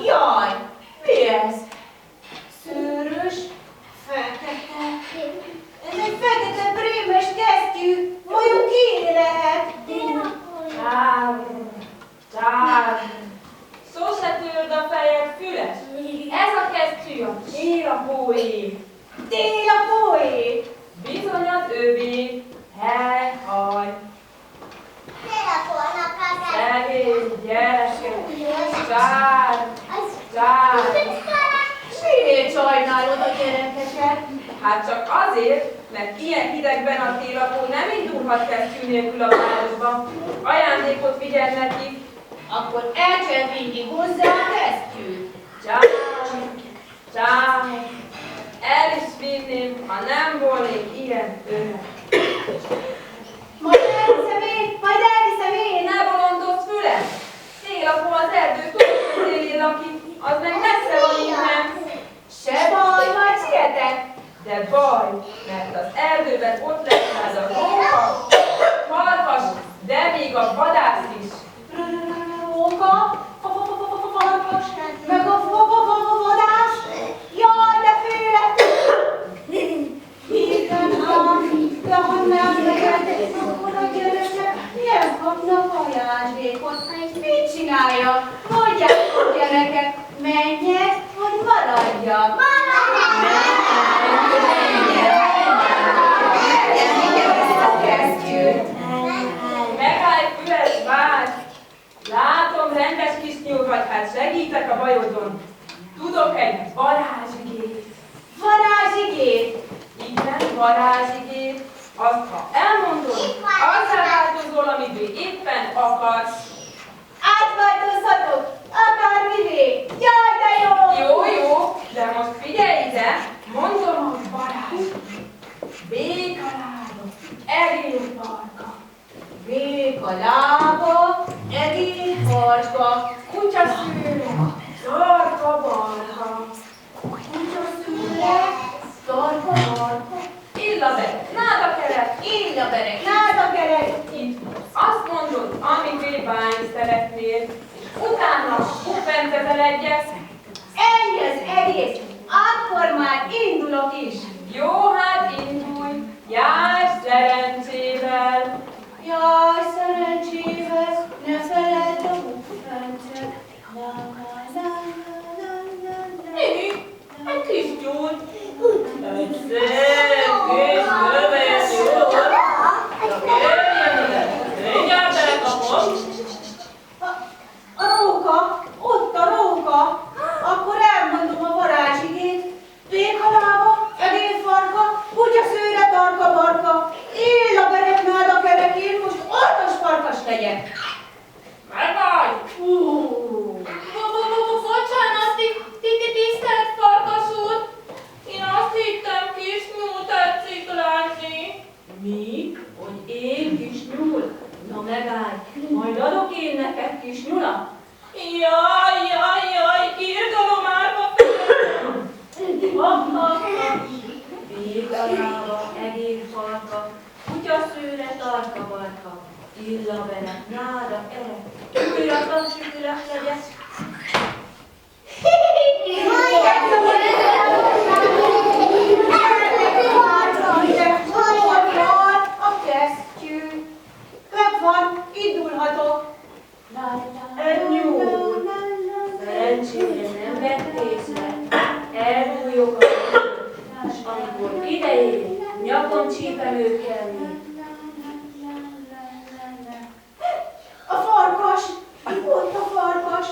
Jaj, mi ez? Szőrös, fekete. Ez egy fekete prémes kesztyű. Vajon kié lehet? Szó se törd a fejed, füles. Ez a kesztyű a csillapóé. Télapóé. Bizony az övé. Hely. Szegény gyerekek. Csár. Miért sajnálod a gyerekeket? Hát csak azért, mert ilyen hidegben a télapó nem indulhat kesztyű nélkül a városba. Ajándékot vigyen nekik. Akkor el kell vinni hozzá a kesztyűt. Csám. El is vinném, ha nem volnék ilyen öreg. Majd elviszem én. Ne bolondozz, füles! Télapó az erdő túlszélén lakik, az meg messze van innen. Se baj, majd sietek. De baj, mert az erdőben ott lesz az a róka, farkas, de még a vadász is. Róka, farkas, meg a vadász. Jaj, de félek. Igen ám, de ha nem lehet, akkor a gyerekek nem kapnak ajándékot. Mit csinálja? Mondják a gyerekek, menjek, vagy maradjak? Megállj, füles, várj! Látom, rendes kis nyúl vagy, hát segítek a bajodon. Tudok egy varázsigét. Varázsigét? Igen, varázsigét. Azt, ha elmondod, azzá változol, amit éppen akarsz. Átváltozhatok, akármivé. Jaj, de jó! Jó, de most figyelj ide, mondom a varázs. Békalába, egérfarka. Békalába, egérfarka, Kutyaszőre, tarka-barka. kutyaszőre, tarka-barka, Illaberek, nádakerek. illaberek, nádakerek. Itt azt mondod, amit bánni szeretnél, és utána bukfentezel egyet. Ennyi az egész, akkor már indulok is. Jó, hát indulj, járj szerencsével. Jaj, szerencsével, ne feledd a bukfencet. Néni, egy kis nyúl. Egy szép kis kövér nyúl. Csak érjen ide, mindjárt elkapom. A róka, ott a róka. Akkor elmondom a varázsigét. Békalába, egérfarka, kutyaszőre, tarka-barka, illaberek, nádakerek, én most orvos farkas legyek. Megvárj! Bocsánat, tisztelt farkas úr! Én azt hittem, kis nyúl tetszik látni. Mi? Hogy én kis nyúl? Na megállj, majd adok én neked kis nyulat. Jaj, írgalom árva fejem. Békalába, egérfarka, kutyaszőre, tarka-barka, illaberek, náda, erek, újra sütülek legyek. A kesztyű. Megvan, indulhatok. Egy nyúl. Szerencsére nem vett észre. Elbújok a földön, és amikor ideér, nyakon csípem őkelni. A farkas! Ott a farkas!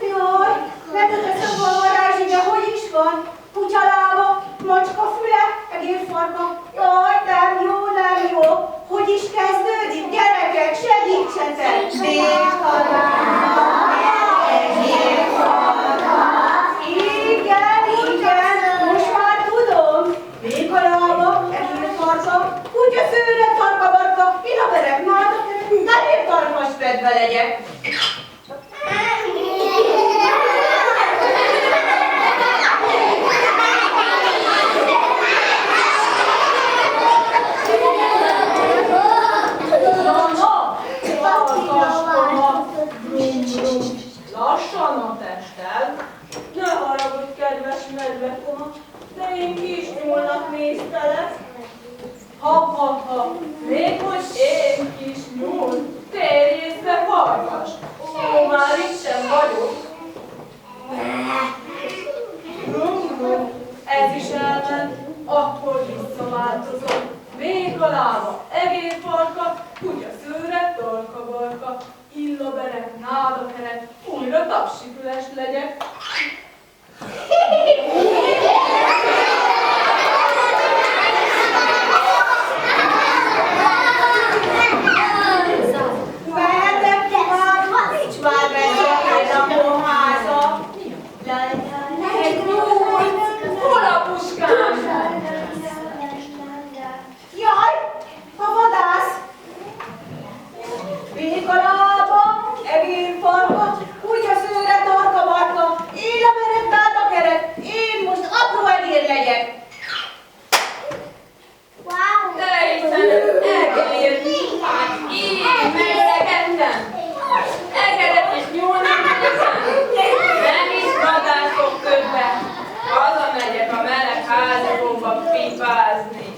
Jaj, megötözök a varázsige, hogy is van? Kutyalába, macska füle, egérfarka. Jaj, nem jó. Hogy is kezdődik? Gyerekek, segítsetek! Békalába, egérfarka. Igen, most már tudom. Békalába, egérfarka. kedve legyek. Lassan a testel. Ne haragudj, kedves medvekoma, de én kisnyúlnak néztelek. Ha, még hogy én kisnyúl, térj észre, farkas. Ó, már itt sem vagyok. Ez is elment, akkor visszaváltozom. Véka lába, egér farka, kutya szőre, torka barka, illa berek, náda kerek, újra tapsifüles legyek. Mehetek tovább, nincs már benne a lakóháza. Egy nyúl, hol a puskám? Jaj, a vadász! Véka lába, egér farka, kutya szőre, torka barka, éle berek, náda kerek, én most apró egér legyek. De Istenem, egér, hát én megrekedtem. Egedet is nyúlnak nekem. Nem is vadászok közben. Hazamegyek a meleg házakóba pipázni.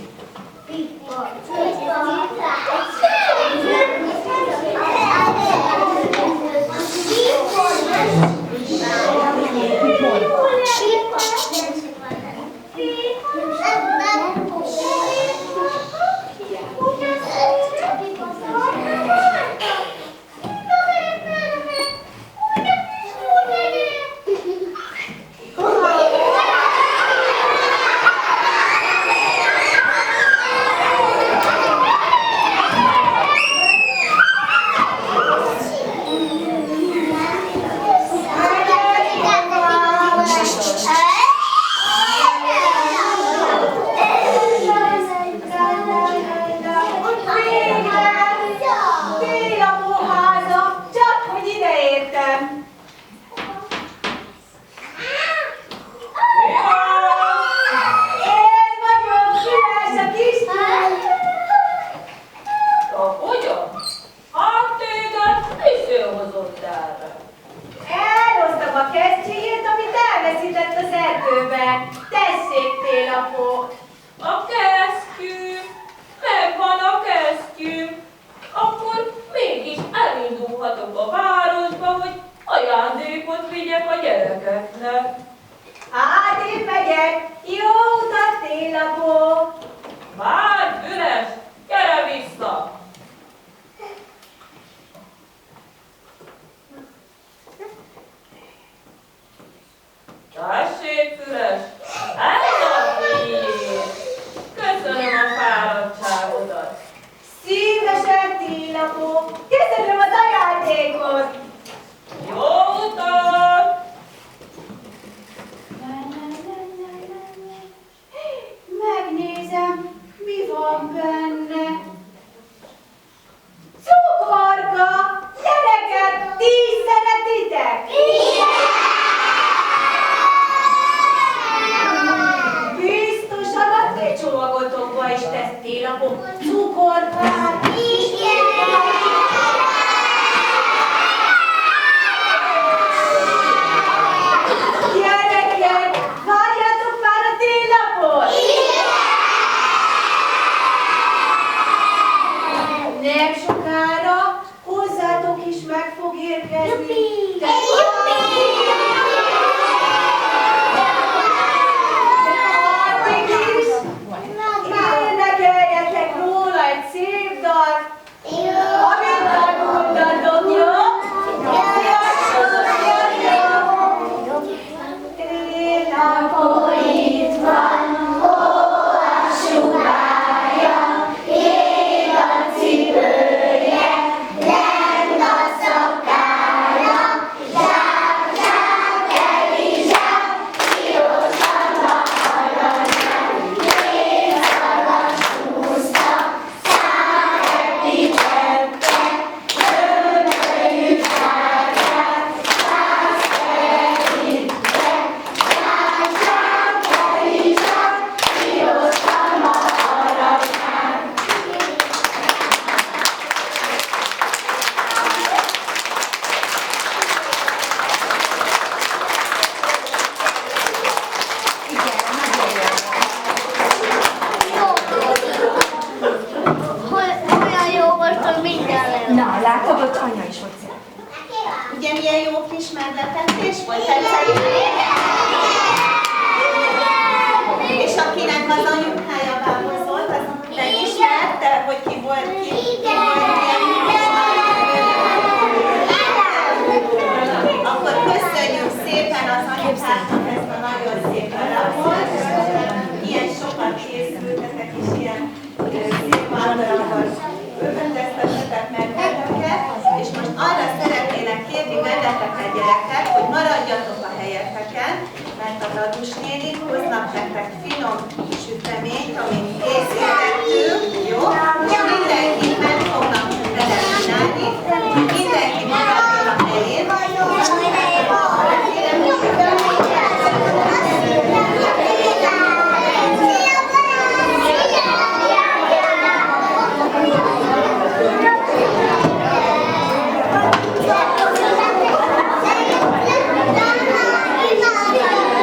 Énekeljetek róla egy szép dalt, gyerekek, hogy maradjatok a helyeteken, mert a Dadus nénik hoznak nektek finom süteményt, amit